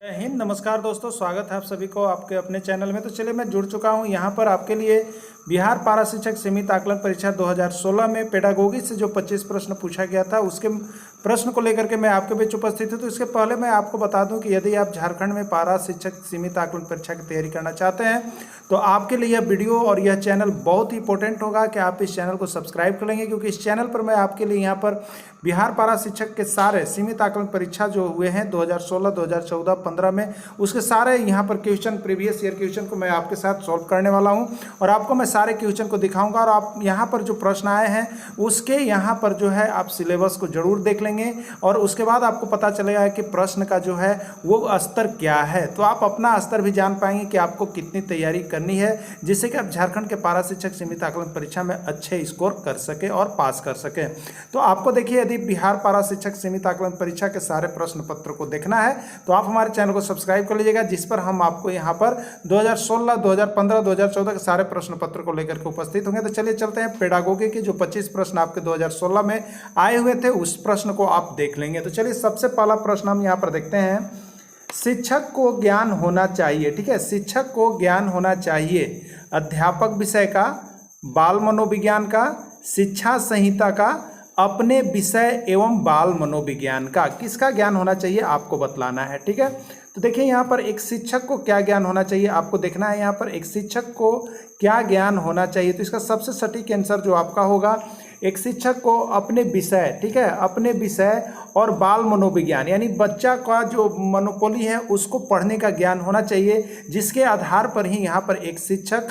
जय हिंद। नमस्कार दोस्तों, स्वागत है आप सभी को आपके अपने चैनल में। तो चलिए, मैं जुड़ चुका हूं यहाँ पर आपके लिए बिहार पारा शिक्षक सीमित आकलन परीक्षा 2016 में पेडागोगी से जो 25 प्रश्न पूछा गया था उसके प्रश्न को लेकर के मैं आपके बीच उपस्थित हूँ। तो इसके पहले मैं आपको बता दूं कि यदि आप झारखंड में पारा शिक्षक सीमित आकलन परीक्षा की तैयारी करना चाहते हैं तो आपके लिए यह वीडियो और यह चैनल बहुत ही इंपॉर्टेंट होगा कि आप इस चैनल को सब्सक्राइब कर लेंगे, क्योंकि इस चैनल पर मैं आपके लिए यहाँ पर बिहार पारा शिक्षक के सारे सीमित आकलन परीक्षा जो हुए हैं 2016, 2014, 15 में, उसके सारे यहाँ पर क्वेश्चन, प्रीवियस ईयर क्वेश्चन को मैं आपके साथ सॉल्व करने वाला हूँ और आपको मैं सारे क्वेश्चन को दिखाऊंगा। और आप यहाँ पर जो प्रश्न आए हैं उसके यहाँ पर जो है आप सिलेबस को जरूर देख लेंगे और उसके बाद आपको पता चलेगा कि प्रश्न का जो है वो स्तर क्या है। तो आप अपना स्तर भी जान पाएंगे कि आपको कितनी तैयारी करनी है, जिससे कि आप झारखंड के पारा शिक्षक सीमित आकलन परीक्षा में अच्छे स्कोर कर सके और पास कर सके। तो आपको देखिए, यदि बिहार पारा शिक्षक सीमित आकलन परीक्षा के सारे प्रश्न पत्र को देखना है तो आप हमारे चैनल को सब्सक्राइब कर लीजिएगा, जिस पर हम आपको यहाँ पर 2016, 2015, 2014 के सारे प्रश्न पत्र को लेकर के उपस्थित होंगे। तो चलिए चलते हैं, पेडागोगी के जो 25 प्रश्न आपके 2016 में आए हुए थे उस प्रश्न को आप देख लेंगे। तो चलिए, सबसे पहला प्रश्न हम यहाँ पर देखते हैं। शिक्षक को ज्ञान होना चाहिए, ठीक है, शिक्षक को ज्ञान होना चाहिए अध्यापक विषय का, बाल मनोविज्ञान का, शिक्षा संहिता का, अपने विषय एवं बाल मनोविज्ञान का। किसका ज्ञान होना चाहिए आपको बतलाना है, ठीक है। तो देखिए, यहाँ पर एक शिक्षक को क्या ज्ञान होना चाहिए आपको देखना है। यहाँ पर एक शिक्षक को क्या ज्ञान होना चाहिए, तो इसका सबसे सटीक आंसर जो आपका होगा, एक शिक्षक को अपने विषय, ठीक है, अपने विषय और बाल मनोविज्ञान यानी बच्चा का जो मनोपोली है उसको पढ़ने का ज्ञान होना चाहिए, जिसके आधार पर ही यहाँ पर एक शिक्षक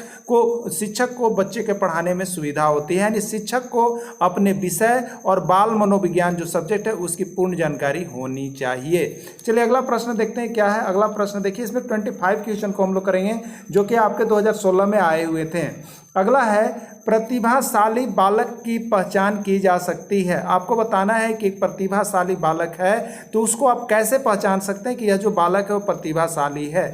को बच्चे के पढ़ाने में सुविधा होती है। यानी शिक्षक को अपने विषय और बाल मनोविज्ञान जो सब्जेक्ट है उसकी पूर्ण जानकारी होनी चाहिए। चलिए अगला प्रश्न देखते हैं क्या है। अगला प्रश्न देखिए, इसमें 25 क्वेश्चन को हम लोग करेंगे जो कि आपके 2016 में आए हुए थे। अगला है, प्रतिभाशाली बालक की पहचान की जा सकती है। आपको बताना है कि एक प्रतिभाशाली बालक है तो उसको आप कैसे पहचान सकते हैं कि यह जो बालक है वो प्रतिभाशाली है।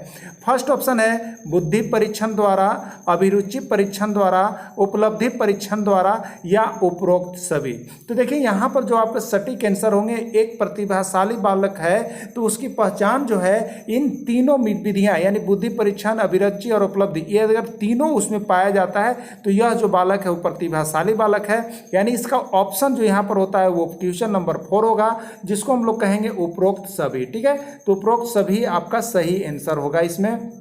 फर्स्ट ऑप्शन है बुद्धि परीक्षण द्वारा, अभिरुचि परीक्षण द्वारा, उपलब्धि परीक्षण द्वारा या उपरोक्त सभी। तो देखिए, यहाँ पर जो आपके सटीक आंसर होंगे, एक प्रतिभाशाली बालक है तो उसकी पहचान जो है इन तीनों विधियाँ यानी बुद्धि परीक्षण, अभिरुचि और उपलब्धि, ये अगर तीनों उसमें पाया जाता है तो यह जो बालक है वो प्रतिभाशाली बालक है। यानी इसका ऑप्शन जो यहाँ पर होता है वो क्वेश्चन नंबर 4 होगा, जिसको हम लोग कहेंगे उपरोक्त सभी, ठीक है। तो उपरोक्त सभी आपका सही आंसर होगा इसमें।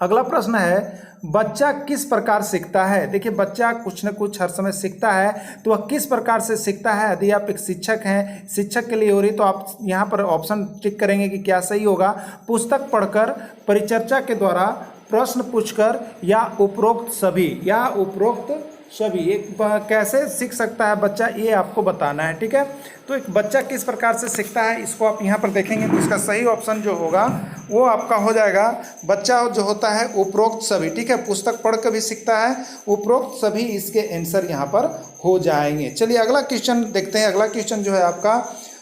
अगला प्रश्न है, बच्चा किस प्रकार सीखता है। देखिए, बच्चा कुछ न कुछ हर समय सीखता है, तो वह किस प्रकार से सीखता है। यदि आप एक शिक्षक हैं, शिक्षक के लिए हो रही, तो आप यहाँ पर ऑप्शन टिक करेंगे कि क्या सही होगा। पुस्तक पढ़कर, परिचर्चा के द्वारा, प्रश्न पूछकर या उपरोक्त सभी, या उपरोक्त सभी। एक कैसे सीख सकता है बच्चा, ये आपको बताना है, ठीक है। तो एक बच्चा किस प्रकार से सीखता है इसको आप यहाँ पर देखेंगे तो इसका सही ऑप्शन जो होगा वो आपका हो जाएगा, बच्चा जो होता है उपरोक्त सभी, ठीक है। पुस्तक पढ़ कर भी सीखता है, उपरोक्त सभी इसके आंसर यहाँ पर हो जाएंगे। चलिए अगला क्वेश्चन देखते हैं। अगला क्वेश्चन जो है आपका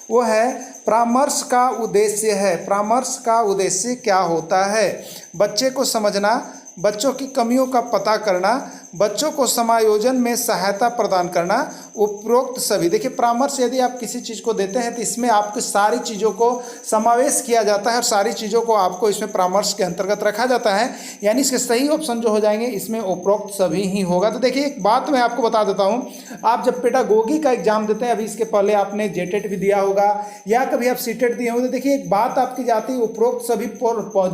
वो है, परामर्श का उद्देश्य है। परामर्श का उद्देश्य क्या होता है। बच्चे को समझना, बच्चों की कमियों का पता करना, बच्चों को समायोजन में सहायता प्रदान करना, उपरोक्त सभी। देखिए, परामर्श यदि आप किसी चीज़ को देते हैं तो इसमें आपकी सारी चीज़ों को समावेश किया जाता है और सारी चीज़ों को आपको इसमें परामर्श के अंतर्गत रखा जाता है। यानी इसके सही ऑप्शन जो हो जाएंगे इसमें उपरोक्त सभी ही होगा। तो देखिए, एक बात मैं आपको बता देता हूँ, आप जब पेडागोगी का एग्जाम देते हैं, अभी इसके पहले आपने जेटेट भी दिया होगा या कभी आप सीटेट दिए होंगे, तो देखिए एक बात आपकी जाती है, उपरोक्त सभी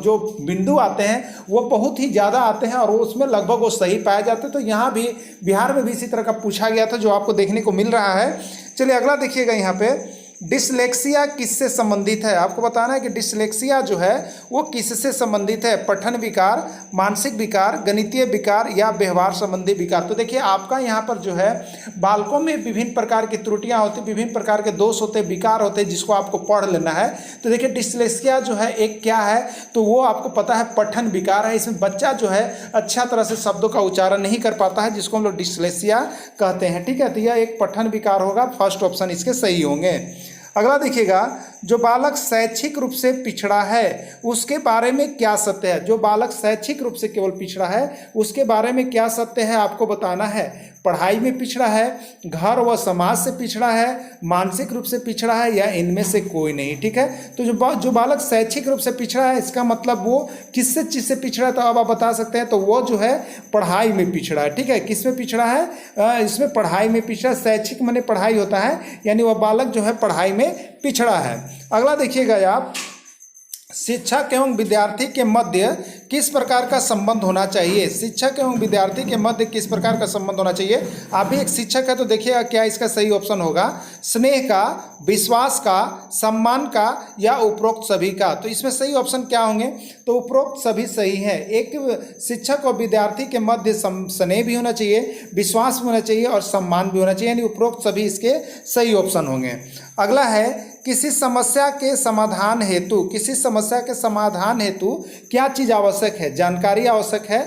जो बिंदु आते हैं वो बहुत ही ज़्यादा आते हैं और वो उसमें लगभग वो सही पाए जाते हैं। तो यहाँ भी बिहार में भी इसी तरह का पूछा गया था जो आपको देखने को मिल रहा है। चलिए अगला देखिएगा, यहाँ पे डिसलेक्सिया किससे संबंधित है। आपको बताना है कि डिसलेक्सिया जो है वो किससे संबंधित है। पठन विकार, मानसिक विकार, गणितीय विकार या व्यवहार संबंधी विकार। तो देखिए, आपका यहाँ पर जो है बालकों में विभिन्न प्रकार की त्रुटियां होती, विभिन्न प्रकार के दोष होते, विकार होते, जिसको आपको पढ़ लेना है। तो देखिए, डिसलेक्सिया जो है एक क्या है, तो वो आपको पता है पठन विकार है। इसमें बच्चा जो है अच्छा तरह से शब्दों का उच्चारण नहीं कर पाता है, जिसको हम लोग डिसलेक्सिया कहते हैं, ठीक है। तो यह एक पठन विकार होगा, फर्स्ट ऑप्शन इसके सही होंगे। अगला देखिएगा, जो बालक शैक्षिक रूप से पिछड़ा है उसके बारे में क्या सत्य है। जो बालक शैक्षिक रूप से केवल पिछड़ा है उसके बारे में क्या सत्य है आपको बताना है। पढ़ाई में पिछड़ा है, घर व समाज से पिछड़ा है, मानसिक रूप से पिछड़ा है, या इनमें से कोई नहीं। ठीक है, तो जो बालक शैक्षिक रूप से पिछड़ा है, इसका मतलब वो किससे चीज से पिछड़ा है, तो अब आप बता सकते हैं, तो वो जो है पढ़ाई में पिछड़ा है। ठीक है, किस में पिछड़ा है, इसमें पढ़ाई में पिछड़ा। शैक्षिक माने पढ़ाई होता है, यानी वह बालक जो है पढ़ाई में पिछड़ा है। अगला देखिएगा आप, शिक्षक एवं विद्यार्थी के मध्य किस प्रकार का संबंध होना चाहिए। शिक्षक एवं विद्यार्थी के मध्य किस प्रकार का संबंध होना चाहिए। आप भी एक शिक्षक है तो देखिएगा क्या इसका सही ऑप्शन होगा, स्नेह का, विश्वास का, सम्मान का, या उपरोक्त सभी का। तो इसमें सही ऑप्शन क्या होंगे, तो उपरोक्त सभी सही है। एक शिक्षक और विद्यार्थी के मध्य स्नेह भी होना चाहिए, विश्वास भी होना चाहिए और सम्मान भी होना चाहिए, यानी उपरोक्त सभी इसके सही ऑप्शन होंगे। अगला है, किसी समस्या के समाधान हेतु क्या चीज आवश्यक है। जानकारी आवश्यक है,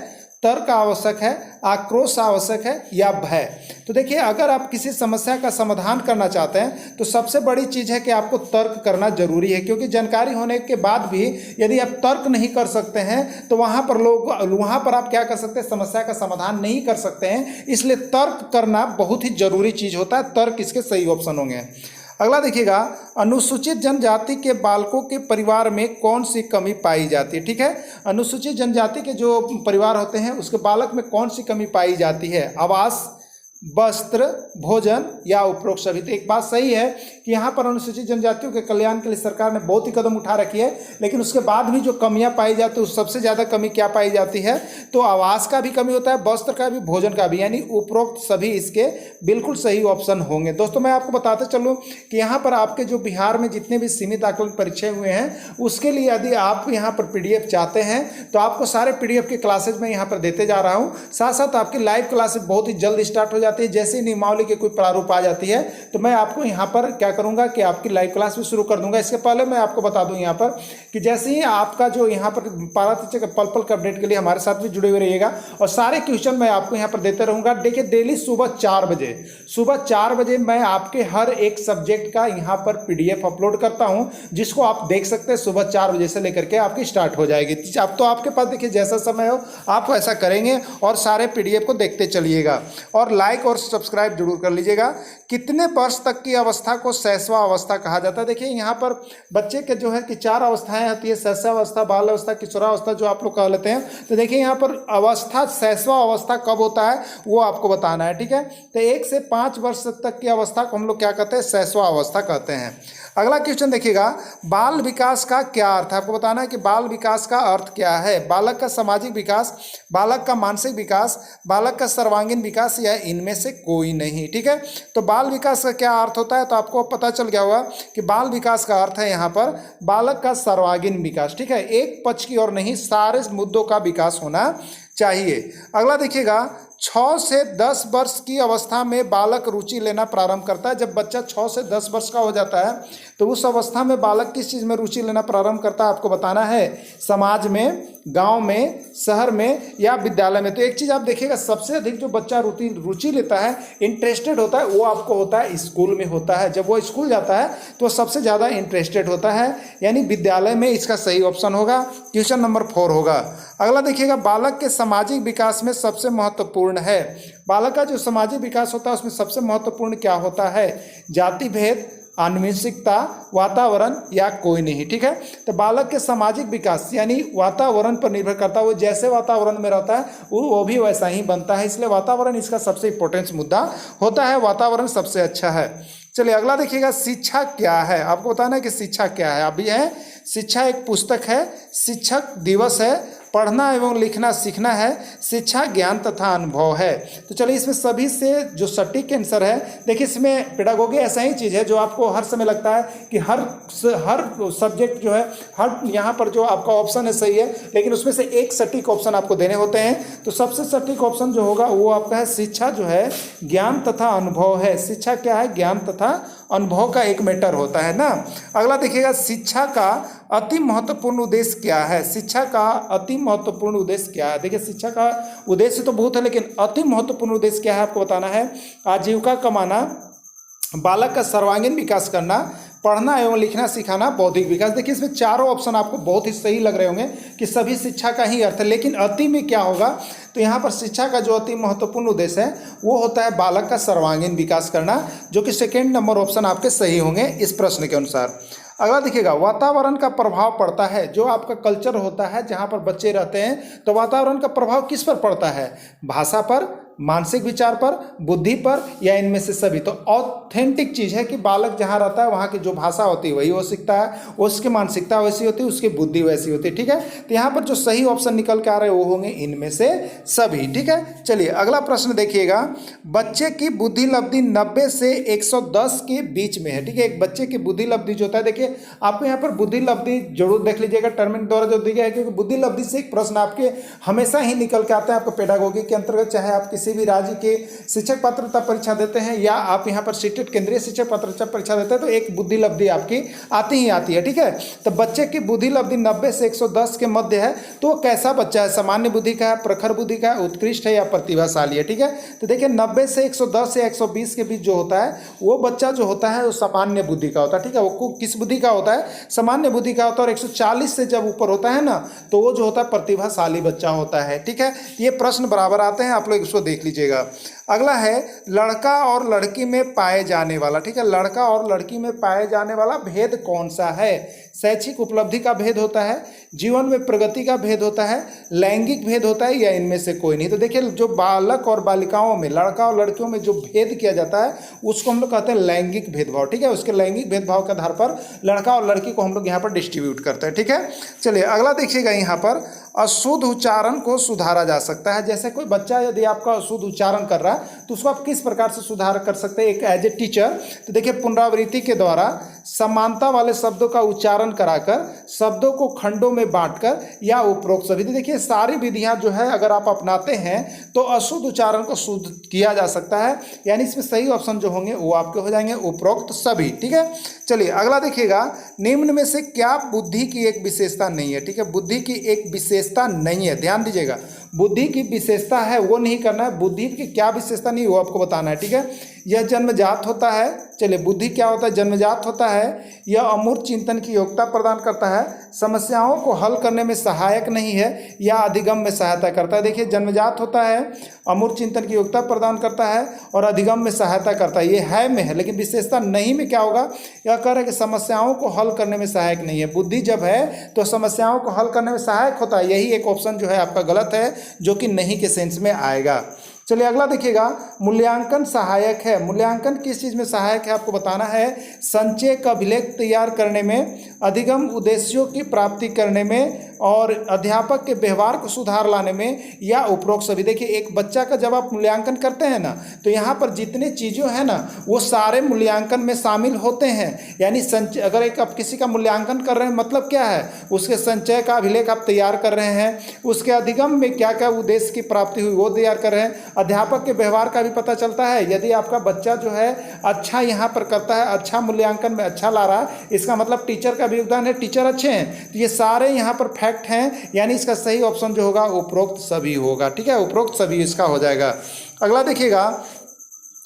तर्क आवश्यक है, आक्रोश आवश्यक है, या भय। तो देखिए, अगर आप किसी समस्या का समाधान करना चाहते हैं तो सबसे बड़ी चीज है कि आपको तर्क करना जरूरी है, क्योंकि जानकारी होने के बाद भी यदि आप तर्क नहीं कर सकते हैं तो वहां पर आप क्या कर सकते हैं, समस्या का समाधान नहीं कर सकते हैं। इसलिए तर्क करना बहुत ही जरूरी चीज होता है। तर्क इसके सही ऑप्शन होंगे। अगला देखिएगा, अनुसूचित जनजाति के बालकों के परिवार में कौन सी कमी पाई जाती है। ठीक है, अनुसूचित जनजाति के जो परिवार होते हैं उसके बालक में कौन सी कमी पाई जाती है। आवास, वस्त्र, भोजन, या उपरोक्त सभी। तो एक बात सही है कि यहाँ पर अनुसूचित जनजातियों के कल्याण के लिए सरकार ने बहुत ही कदम उठा रखी है, लेकिन उसके बाद भी जो कमियां पाई जाती है, सबसे ज़्यादा कमी क्या पाई जाती है, तो आवास का भी कमी होता है, वस्त्र का भी, भोजन का भी, यानी उपरोक्त सभी इसके बिल्कुल सही ऑप्शन होंगे। दोस्तों, मैं आपको बताते चलूँ कि यहाँ पर आपके जो बिहार में जितने भी सीमित आकलन परीक्षाएं हुए हैं उसके लिए यदि आप यहाँ पर PDF चाहते हैं तो आपको सारे PDF के क्लासेज में यहाँ पर देते जा रहा हूँ। साथ साथ आपकी लाइव क्लासेज बहुत ही जल्द स्टार्ट हो जाती है। जैसे ही नियमावली के कोई प्रारूप आ जाती है तो मैं आपको यहाँ पर क्या करूँगा कि आपकी लाइव क्लास भी शुरू कर दूंगा। इसके पहले मैं आपको बता दूं यहाँ पर कि जैसे ही आपका जो यहाँ पर पारा शिक्षक पल के अपडेट के लिए हमारे साथ भी जुड़े हुए रहिएगा और सारे क्वेश्चन मैं आपको यहाँ पर देते रहूँगा। देखिए, डेली सुबह 4 बजे मैं आपके हर एक सब्जेक्ट का यहाँ पर PDF अपलोड करता हूँ, जिसको आप देख सकते हैं। सुबह 4 बजे से लेकर के आपकी स्टार्ट हो जाएगी। अब तो आपके पास देखिए जैसा समय हो आप ऐसा करेंगे और सारे PDF को देखते चलिएगा और लाइक और सब्सक्राइब जरूर कर लीजिएगा। कितने वर्ष तक की अवस्था को शैशव अवस्था कहा जाता है। देखिए, यहाँ पर बच्चे के जो है कि 4 अवस्थाएं होती है, शैशवावस्था, बाल अवस्था, किशोरावस्था, जो आप लोग कह लेते हैं। तो देखिए, यहाँ पर अवस्था शैशव अवस्था कब होता है वो आपको बताना है। ठीक है, तो 1 से 5 वर्ष तक की अवस्था को हम लोग क्या कहते हैं, शैशव अवस्था कहते हैं। अगला क्वेश्चन देखिएगा, बाल विकास का क्या अर्थ है। आपको बताना है कि बाल विकास का अर्थ क्या है। बालक का सामाजिक विकास, बालक का मानसिक विकास, बालक का सर्वांगीण विकास, या इनमें से कोई नहीं। ठीक है, तो बाल विकास का क्या अर्थ होता है, तो आपको पता चल गया होगा कि बाल विकास का अर्थ है यहाँ पर बालक का सर्वांगीण विकास। ठीक है, एक पक्ष की ओर नहीं, सारे मुद्दों का विकास होना चाहिए। अगला देखिएगा, 6 से 10 वर्ष की अवस्था में बालक रुचि लेना प्रारंभ करता है। जब बच्चा 6 से 10 वर्ष का हो जाता है तो उस अवस्था में बालक किस चीज़ में रुचि लेना प्रारंभ करता है, आपको बताना है। समाज में, गांव में, शहर में, या विद्यालय में। तो एक चीज़ आप देखिएगा, सबसे अधिक जो बच्चा रुचि लेता है, इंटरेस्टेड होता है, वो आपको होता है स्कूल में होता है। जब वो स्कूल जाता है तो सबसे ज़्यादा इंटरेस्टेड होता है, यानी विद्यालय में। इसका सही ऑप्शन होगा, क्वेश्चन नंबर 4 होगा। अगला देखिएगा, बालक के सामाजिक विकास में सबसे महत्वपूर्ण है। बालक का जो सामाजिक विकास होता है उसमें सबसे महत्वपूर्ण क्या होता है, जाति भेद, आनुवंशिकता, वातावरण, या कोई नहीं। ठीक है, तो बालक के सामाजिक विकास यानी वातावरण पर निर्भर करता है। वो जैसे वातावरण में रहता है वो भी वैसा ही बनता है, इसलिए वातावरण इसका सबसे इंपॉर्टेंट मुद्दा होता है। वातावरण सबसे अच्छा है। चलिए अगला देखिएगा, शिक्षा क्या है। आपको बताना है कि शिक्षा क्या है। अभी है, शिक्षा एक पुस्तक है, शिक्षक दिवस है, पढ़ना एवं लिखना सीखना है, शिक्षा ज्ञान तथा अनुभव है। तो चलिए इसमें सभी से जो सटीक आंसर है, देखिए इसमें पेडागोगी ऐसा ही चीज़ है जो आपको हर समय लगता है कि हर सब्जेक्ट जो है, हर यहाँ पर जो आपका ऑप्शन है सही है, लेकिन उसमें से एक सटीक ऑप्शन आपको देने होते हैं। तो सबसे सटीक ऑप्शन जो होगा वो आपका है शिक्षा जो है ज्ञान तथा अनुभव है। शिक्षा क्या है, ज्ञान तथा अनुभव का एक मैटर होता है ना। अगला देखिएगा, शिक्षा का अति महत्वपूर्ण उद्देश्य क्या है। शिक्षा का अति महत्वपूर्ण उद्देश्य क्या है। देखिए शिक्षा का उद्देश्य तो बहुत है, लेकिन अति महत्वपूर्ण उद्देश्य क्या है आपको बताना है। आजीविका कमाना, बालक का सर्वांगीण विकास करना, पढ़ना एवं लिखना सिखाना, बौद्धिक विकास। देखिए इसमें चारों ऑप्शन आपको बहुत ही सही लग रहे होंगे कि सभी शिक्षा का ही अर्थ है, लेकिन अति में क्या होगा, तो यहाँ पर शिक्षा का जो अति महत्वपूर्ण उद्देश्य है वो होता है बालक का सर्वांगीण विकास करना, जो कि सेकेंड नंबर ऑप्शन आपके सही होंगे इस प्रश्न के अनुसार। अगला देखिएगा, वातावरण का प्रभाव पड़ता है, जो आपका कल्चर होता है जहाँ पर बच्चे रहते हैं, तो वातावरण का प्रभाव किस पर पड़ता है, भाषा पर, मानसिक विचार पर, बुद्धि पर, या इनमें से सभी। तो ऑथेंटिक चीज़ है कि बालक जहाँ रहता है वहाँ की जो भाषा होती है वही वो सीखता है, उसकी मानसिकता वैसी होती है, उसकी बुद्धि वैसी होती है, ठीक है। तो यहाँ पर जो सही ऑप्शन निकल के आ रहे हैं वो होंगे इनमें से सभी, ठीक है। चलिए अगला प्रश्न देखिएगा, बच्चे की बुद्धि लब्धि 90 से 110 के बीच में है, ठीक है। एक बच्चे की बुद्धि लब्धि जो होता है, देखिए आपको यहाँ पर बुद्धि लब्धि जरूर देख लीजिएगा, टर्मिन द्वारा जो दिया है, क्योंकि बुद्धि लब्धि से एक प्रश्न आपके हमेशा ही निकल के आते हैं आपको पेडागोगी के अंतर्गत, चाहे आप किसी भी राज्य के शिक्षक पात्रता परीक्षा देते हैं या आप यहाँ पर सीटेट केंद्रीय शिक्षक पात्रता परीक्षा देते हैं, तो एक बुद्धि लब्धि आपकी आती ही आती है, ठीक है। तो बच्चे की बुद्धि लब्धि 90 से 110 के मध्य है, तो वो कैसा बच्चा है, सामान्य बुद्धि का है, प्रखर बुद्धि का है, उत्कृष्ट है या प्रतिभाशाली है, ठीक है। तो देखिए 90 से 110 या 120 के बीच जो होता है वो बच्चा जो होता है वो सामान्य बुद्धि का होता है, ठीक है। वो किस बुद्धि का होता है, सामान्य बुद्धि का होता है। और 140 से जब ऊपर होता है ना, तो वो जो होता है प्रतिभाशाली बच्चा होता है, ठीक है। ये प्रश्न बराबर आते हैं, आप लोग इसको देख लीजिएगा। अगला है लड़का और लड़की में पाए जाने वाला, ठीक है, लड़का और लड़की में पाए जाने वाला भेद कौन सा है, शैक्षिक उपलब्धि का भेद होता है, जीवन में प्रगति का भेद होता है, लैंगिक भेद होता है, या इनमें से कोई नहीं। तो देखिए जो बालक और बालिकाओं में, लड़का और लड़कियों में जो भेद किया जाता है उसको हम लोग कहते हैं लैंगिक भेदभाव, ठीक है। उसके लैंगिक भेदभाव के आधार पर लड़का और लड़की को हम लोग यहाँ पर डिस्ट्रीब्यूट करते हैं, ठीक है। चलिए अगला देखिएगा, यहाँ पर अशुद्ध उच्चारण को सुधारा जा सकता है। जैसे कोई बच्चा यदि आपका अशुद्ध उच्चारण कर रहा है तो उसको आप किस प्रकार से सुधार कर सकते हैं एक एज ए टीचर, तो देखिए पुनरावृत्ति के द्वारा, समानता वाले शब्दों का उच्चारण कराकर, शब्दों को खंडों में बांटकर, या उपरोक्त सभी। देखिए सारी विधियां जो है अगर आप अपनाते हैं तो अशुद्ध उच्चारण को शुद्ध किया जा सकता है, यानी इसमें सही ऑप्शन जो होंगे वो आपके हो जाएंगे उपरोक्त सभी, ठीक है। चलिए अगला देखिएगा, निम्न में से क्या बुद्धि की एक विशेषता नहीं है, ठीक है। बुद्धि की एक विशेषता नहीं है, ध्यान दीजिएगा, बुद्धि की विशेषता है वो नहीं करना है, बुद्धि की क्या विशेषता नहीं वो आपको बताना है, ठीक है। यह जन्मजात होता है, चलिए बुद्धि क्या होता है, जन्मजात होता है, यह अमूर्त चिंतन की योग्यता प्रदान करता है, समस्याओं को हल करने में सहायक नहीं है, या अधिगम में सहायता करता है। देखिए जन्मजात होता है, अमूर्त चिंतन की योग्यता प्रदान करता है और अधिगम में सहायता करता है, ये है में है, लेकिन विशेषता नहीं में क्या होगा, यह कह रहा है कि समस्याओं को हल करने में सहायक नहीं है। बुद्धि जब है तो समस्याओं को हल करने में सहायक होता है, यही एक ऑप्शन जो है आपका गलत है, जो कि नहीं के सेंस में आएगा। चलिए अगला देखिएगा, मूल्यांकन सहायक है। मूल्यांकन किस चीज़ में सहायक है आपको बताना है, संचय का अभिलेख तैयार करने में, अधिगम उद्देश्यों की प्राप्ति करने में, और अध्यापक के व्यवहार को सुधार लाने में, या उपरोक्त सभी। देखिए एक बच्चा का जब आप मूल्यांकन करते हैं ना, तो यहाँ पर जितने चीज़ें हैं ना वो सारे मूल्यांकन में शामिल होते हैं। यानी संचय, अगर एक आप किसी का मूल्यांकन कर रहे हैं मतलब क्या है, उसके संचय का अभिलेख आप तैयार कर रहे हैं, उसके अधिगम में क्या क्या उद्देश्य की प्राप्ति हुई वो तैयार कर रहे हैं, अध्यापक के व्यवहार का भी पता चलता है। यदि आपका बच्चा जो है अच्छा यहाँ पर करता है, अच्छा मूल्यांकन में अच्छा ला रहा है, इसका मतलब टीचर का भी योगदान है, टीचर अच्छे हैं, तो ये सारे यहाँ पर फैक्ट हैं, यानी इसका सही ऑप्शन जो होगा उपरोक्त सभी होगा, ठीक है, उपरोक्त सभी इसका हो जाएगा। अगला देखिएगा,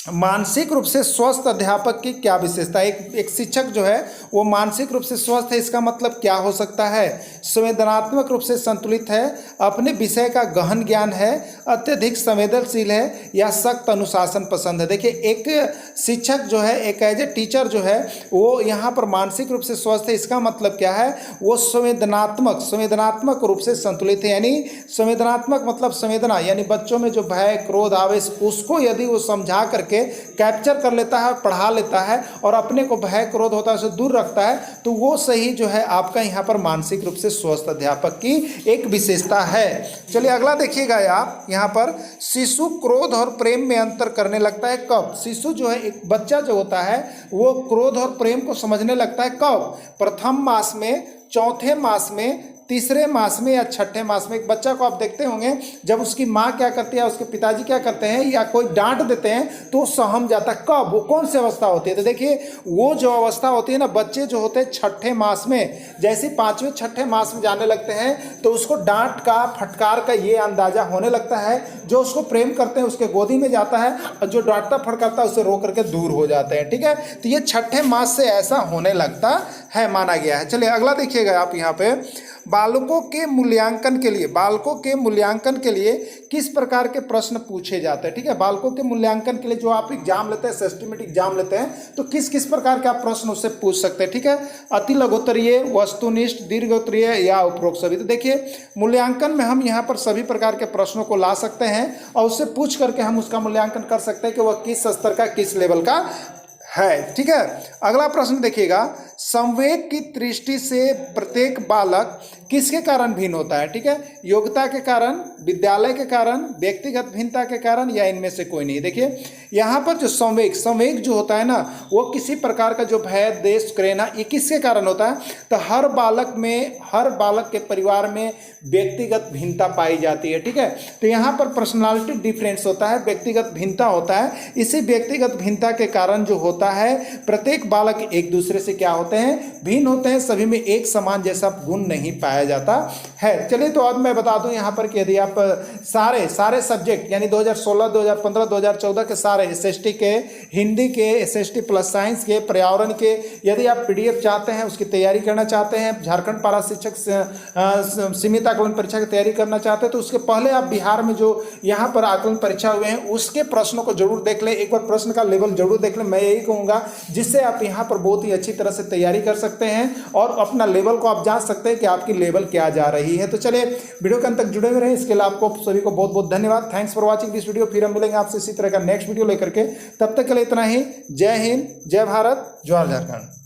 मानसिक रूप से स्वस्थ अध्यापक की क्या विशेषता है। एक शिक्षक जो है वो मानसिक रूप से स्वस्थ है, इसका मतलब क्या हो सकता है, संवेदनात्मक रूप से संतुलित है, अपने विषय का गहन ज्ञान है, अत्यधिक संवेदनशील है, या सख्त अनुशासन पसंद है। देखिए एक शिक्षक जो है, एक एज ए टीचर जो है वो यहाँ पर मानसिक रूप से स्वस्थ है, इसका मतलब क्या है, वो संवेदनात्मक रूप से संतुलित है। यानी संवेदनात्मक मतलब संवेदना, यानी बच्चों में जो भय, क्रोध, आवेश, उसको यदि वो समझा करके कैप्चर कर लेता है, पढ़ा लेता है, और अपने को भय, क्रोध होता है उसे दूर रखता है, तो वो सही जो है आपका यहाँ पर मानसिक रूप से स्वस्थ अध्यापक की एक विशेषता है। चलिए अगला देखिएगा आप, यहाँ पर शिशु क्रोध और प्रेम में अंतर करने लगता है कब। शिशु जो है, एक बच्चा जो होता है वो क्रोध और प्रेम को समझने लगता है कब, प्रथम मास में, चौथे मास में, तीसरे मास में या छठे मास में एक बच्चा को आप देखते होंगे, जब उसकी माँ क्या करती है, उसके पिताजी क्या करते हैं या कोई डांट देते हैं तो सहम जाता है। कब, वो कौन सी अवस्था होती है? तो देखिए वो जो अवस्था होती है ना, बच्चे जो होते हैं छठे मास में, जैसे 5वें छठे मास में जाने लगते हैं तो उसको डांट का, फटकार का ये अंदाजा होने लगता है। जो उसको प्रेम करते हैं उसके गोदी में जाता है और जो डांटता फटकारता है उसे रो करके दूर हो जाते हैं। ठीक है, तो ये छठे मास से ऐसा होने लगता है, माना गया है। चलिए अगला देखिएगा आप यहाँ पे, बालकों के मूल्यांकन के लिए, बालकों के मूल्यांकन के लिए किस प्रकार के प्रश्न पूछे जाते हैं। ठीक है, बालकों के मूल्यांकन के लिए जो आप एग्जाम लेते हैं, सिस्टमेटिक एग्जाम लेते हैं, तो किस किस प्रकार के आप प्रश्न उससे पूछ सकते हैं। ठीक है, अति लघुत्तरीय, वस्तुनिष्ठ, दीर्घोत्तरीय या उपरोक्त सभी। तो देखिए मूल्यांकन में हम यहाँ पर सभी प्रकार के प्रश्नों को ला सकते हैं और उससे पूछ करके हम उसका मूल्यांकन कर सकते हैं कि वह किस स्तर का, किस लेवल का है। ठीक है, अगला प्रश्न देखिएगा, संवेग की दृष्टि से प्रत्येक बालक किसके कारण भिन्न होता है। ठीक है, योग्यता के कारण, विद्यालय के कारण, व्यक्तिगत भिन्नता के कारण या इनमें से कोई नहीं। देखिए यहाँ पर जो संवेग, संवेग जो होता है ना, वो किसी प्रकार का जो भय, देश, प्रेरणा, ये किसके कारण होता है? तो हर बालक में, हर बालक के परिवार में व्यक्तिगत भिन्नता पाई जाती है। ठीक है, तो यहाँ पर पर्सनालिटी डिफरेंस होता है, व्यक्तिगत भिन्नता होता है। इसी व्यक्तिगत भिन्नता के कारण जो होता है, प्रत्येक बालक एक दूसरे से क्या होते हैं, भिन्न होते हैं। सभी में एक समान जैसा गुण नहीं पाया जाता है। चलिए तो अब मैं बता दूं यहाँ पर कि यदि आप सारे सब्जेक्ट यानी 2016, 2015, 2014 के सारे एसएसटी के, हिंदी के, एसएसटी प्लस साइंस के, पर्यावरण के, यदि आप पीडीएफ चाहते हैं, उसकी तैयारी करना चाहते हैं, झारखंड पारा शिक्षक सीमित आकलन परीक्षा की तैयारी करना चाहते हैं, तो उसके पहले आप बिहार में जो यहाँ पर आकलन परीक्षा हुए हैं उसके प्रश्नों को जरूर देख लें, एक बार प्रश्न का लेवल जरूर देख लें। मैं यही कहूँगा, जिससे आप यहाँ पर बहुत ही अच्छी तरह से तैयारी कर सकते हैं और अपना लेवल को आप जान सकते हैं कि आपकी लेवल क्या जा रही है। तो चलिए वीडियो के अंत तक जुड़े हुए रहें, इसके लिए आपको सभी को बहुत बहुत धन्यवाद। Thanks for watching this video. फिर हम मिलेंगे आपसे इसी तरह का नेक्स्ट वीडियो लेकर के, तब तक के लिए इतना ही। जय हिंद, जय भारत, जोहार झारखंड।